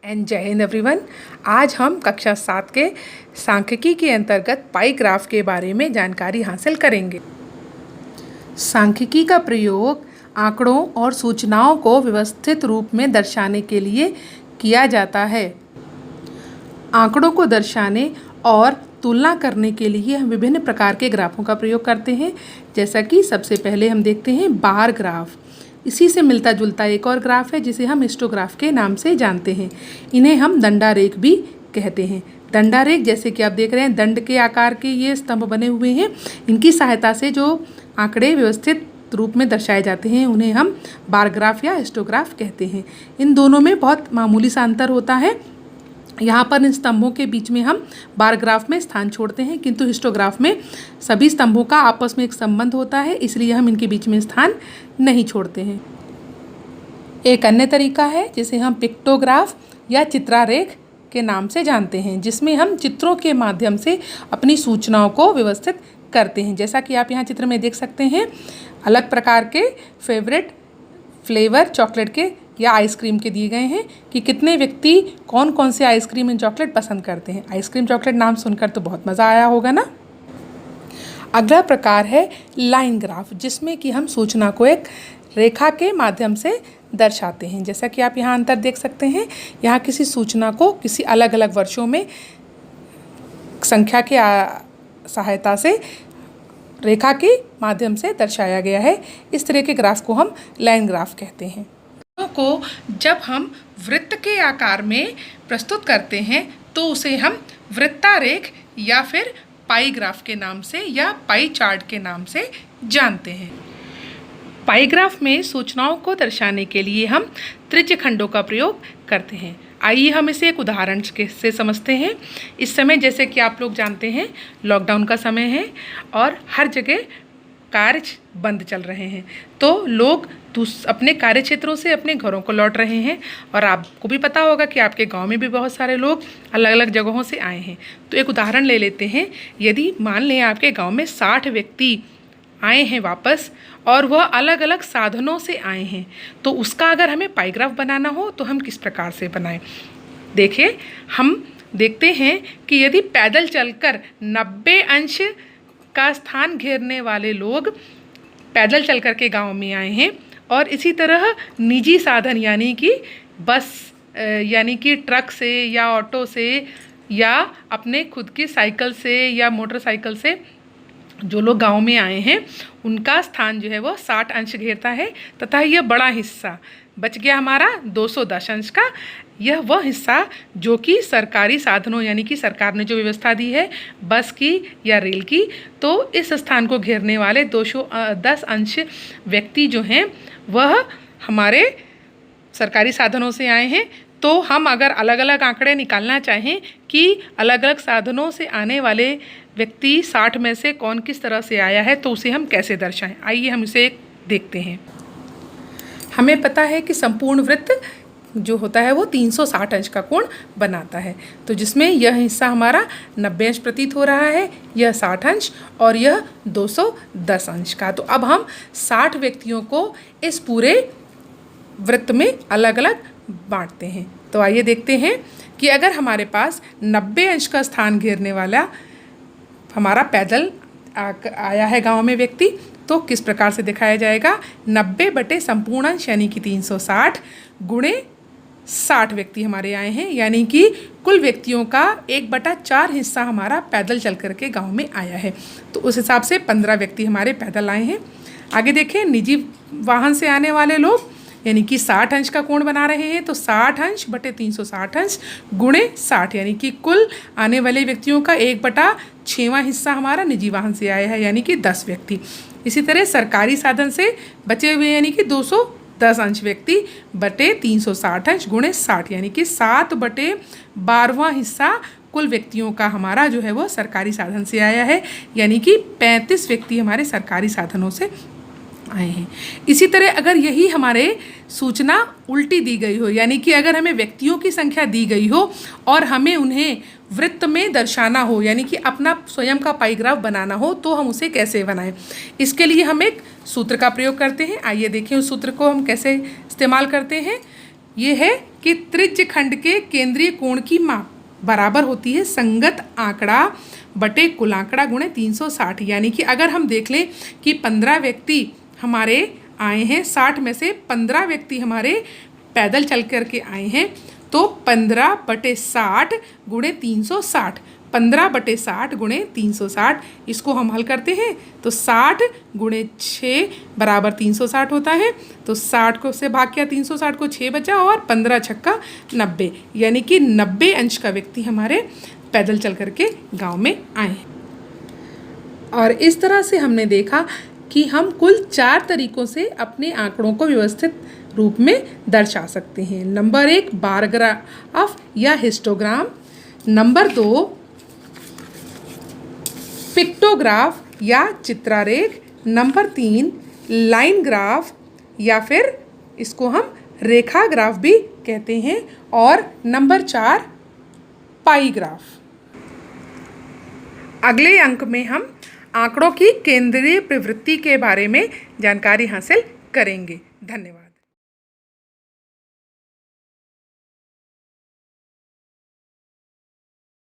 And जय Hind everyone. आज हम कक्षा 7 के सांख्यिकी के अंतर्गत पाई ग्राफ के बारे में जानकारी हासिल करेंगे। सांख्यिकी का प्रयोग आंकड़ों और सूचनाओं को व्यवस्थित रूप में दर्शाने के लिए किया जाता है। आंकड़ों को दर्शाने और तुलना करने के लिए हम विभिन्न प्रकार के ग्राफों का प्रयोग करते हैं। जैसा कि सबसे पहले हम देखते हैं बार ग्राफ। इसी से मिलता जुलता एक और ग्राफ है जिसे हम हिस्टोग्राफ के नाम से जानते हैं। इन्हें हम दंडारेख भी कहते हैं। दंडारेख जैसे कि आप देख रहे हैं, दंड के आकार के ये स्तंभ बने हुए हैं। इनकी सहायता से जो आंकड़े व्यवस्थित रूप में दर्शाए जाते हैं उन्हें हम बार ग्राफ या हिस्टोग्राफ कहते हैं। इन दोनों में बहुत मामूली सा अंतर होता है। यहाँ पर इन स्तंभों के बीच में हम बार ग्राफ में स्थान छोड़ते हैं, किंतु हिस्टोग्राफ में सभी स्तंभों का आपस में एक संबंध होता है, इसलिए हम इनके बीच में स्थान नहीं छोड़ते हैं। एक अन्य तरीका है जिसे हम पिक्टोग्राफ या चित्रारेख के नाम से जानते हैं, जिसमें हम चित्रों के माध्यम से अपनी सूचनाओं को व्यवस्थित करते हैं। जैसा कि आप यहाँ चित्र में देख सकते हैं, अलग प्रकार के फेवरेट फ्लेवर चॉकलेट के या आइसक्रीम के दिए गए हैं कि कितने व्यक्ति कौन कौन से आइसक्रीम एंड चॉकलेट पसंद करते हैं। आइसक्रीम चॉकलेट नाम सुनकर तो बहुत मज़ा आया होगा ना। अगला प्रकार है लाइन ग्राफ, जिसमें कि हम सूचना को एक रेखा के माध्यम से दर्शाते हैं। जैसा कि आप यहाँ अंतर देख सकते हैं, यहाँ किसी सूचना को किसी अलग अलग वर्षों में संख्या के सहायता से रेखा के माध्यम से दर्शाया गया है। इस तरह के ग्राफ को हम लाइन ग्राफ कहते हैं। को जब हम वृत्त के आकार में प्रस्तुत करते हैं तो उसे हम वृत्तारेख या फिर पाई ग्राफ के नाम से या पाई चार्ट के नाम से जानते हैं। पाई ग्राफ में सूचनाओं को दर्शाने के लिए हम त्रिज्यखंडों का प्रयोग करते हैं। आइए हम इसे एक उदाहरण से समझते हैं। इस समय जैसे कि आप लोग जानते हैं, लॉकडाउन का समय है और हर जगह कार्य बंद चल रहे हैं, तो लोग अपने कार्य क्षेत्रों से अपने घरों को लौट रहे हैं। और आपको भी पता होगा कि आपके गांव में भी बहुत सारे लोग अलग अलग जगहों से आए हैं। तो एक उदाहरण ले लेते हैं। यदि मान लें आपके गांव में 60 व्यक्ति आए हैं वापस और वह अलग अलग साधनों से आए हैं, तो उसका अगर हमें पाई ग्राफ बनाना हो तो हम किस प्रकार से बनाएं। देखिए, हम देखते हैं कि यदि पैदल चलकर 90 अंश का स्थान घेरने वाले लोग पैदल चलकर के गांव में आए हैं और इसी तरह निजी साधन यानी कि बस यानी कि ट्रक से या ऑटो से या अपने खुद की साइकिल से या मोटरसाइकिल से जो लोग गांव में आए हैं उनका स्थान जो है वो 60 अंश घेरता है, तथा यह बड़ा हिस्सा बच गया हमारा 210 अंश का। यह वह हिस्सा जो कि सरकारी साधनों यानी कि सरकार ने जो व्यवस्था दी है बस की या रेल की, तो इस स्थान को घेरने वाले 210 अंश व्यक्ति जो हैं वह हमारे सरकारी साधनों से आए हैं। तो हम अगर अलग अलग आंकड़े निकालना चाहें कि अलग अलग साधनों से आने वाले व्यक्ति 60 में से कौन किस तरह से आया है, तो उसे हम कैसे दर्शाएं। आइए हम इसे देखते हैं। हमें पता है कि संपूर्ण वृत्त जो होता है वो 360 अंश का कोण बनाता है, तो जिसमें यह हिस्सा हमारा 90 अंश प्रतीत हो रहा है, यह 60 अंश और यह 210 अंश का। तो अब हम 60 व्यक्तियों को इस पूरे वृत्त में अलग अलग बांटते हैं। तो आइए देखते हैं कि अगर हमारे पास 90 अंश का स्थान घेरने वाला हमारा पैदल आया है गांव में व्यक्ति, तो किस प्रकार से दिखाया जाएगा। 90 बटे संपूर्ण अंश यानी कि 360 गुणे 60 व्यक्ति हमारे आए हैं, यानी कि कुल व्यक्तियों का 1/4 हिस्सा हमारा पैदल चल करके गांव में आया है। तो उस हिसाब से 15 व्यक्ति हमारे पैदल आए हैं। आगे देखें, निजी वाहन से आने वाले लोग यानी कि 60 अंश का कोण बना रहे हैं, तो 60 अंश बटे 360 अंश गुणे 60 यानी कि कुल आने वाले व्यक्तियों का 1/6वां हिस्सा हमारा निजी वाहन से आया है, यानी कि 10 व्यक्ति। इसी तरह सरकारी साधन से बचे हुए यानी कि 210 अंश व्यक्ति बटे 360 अंश गुणे 60 यानी कि 7/12वां हिस्सा कुल व्यक्तियों का हमारा जो है वो सरकारी साधन से आया है, यानी कि 35 व्यक्ति हमारे सरकारी साधनों से आए हैं। इसी तरह अगर यही हमारे सूचना उल्टी दी गई हो, यानी कि अगर हमें व्यक्तियों की संख्या दी गई हो और हमें उन्हें वृत्त में दर्शाना हो, यानी कि अपना स्वयं का पाई ग्राफ बनाना हो, तो हम उसे कैसे बनाएं। इसके लिए हम एक सूत्र का प्रयोग करते हैं। आइए देखें उस सूत्र को हम कैसे इस्तेमाल करते हैं। ये है कि कि त्रिज्य खंड के केंद्रीय कोण की माप बराबर होती है संगत आंकड़ा बटे कुल आंकड़ा गुणे 360। यानी कि अगर हम देख लें कि 15 व्यक्ति हमारे आए हैं, 60 में से 15 व्यक्ति हमारे पैदल चल कर के आए हैं, तो 15/60 गुणे 360, 15/60 गुणे 360, इसको हम हल करते हैं तो 60 गुणे 6 बराबर 360 होता है। तो 60 को से भाग किया 360 को, 6 बचा और 15 छक्का 90, यानी कि 90 अंश का व्यक्ति हमारे पैदल चल करके गांव में आए हैं। और इस तरह से हमने देखा कि हम कुल 4 तरीकों से अपने आंकड़ों को व्यवस्थित रूप में दर्शा सकते हैं। नंबर 1 बार ग्राफ या हिस्टोग्राम, नंबर 2 पिक्टोग्राफ या चित्रारेख, नंबर 3 लाइन ग्राफ या फिर इसको हम रेखा ग्राफ भी कहते हैं, और नंबर 4 पाई ग्राफ। अगले अंक में हम आंकड़ों की केंद्रीय प्रवृत्ति के बारे में जानकारी हासिल करेंगे। धन्यवाद।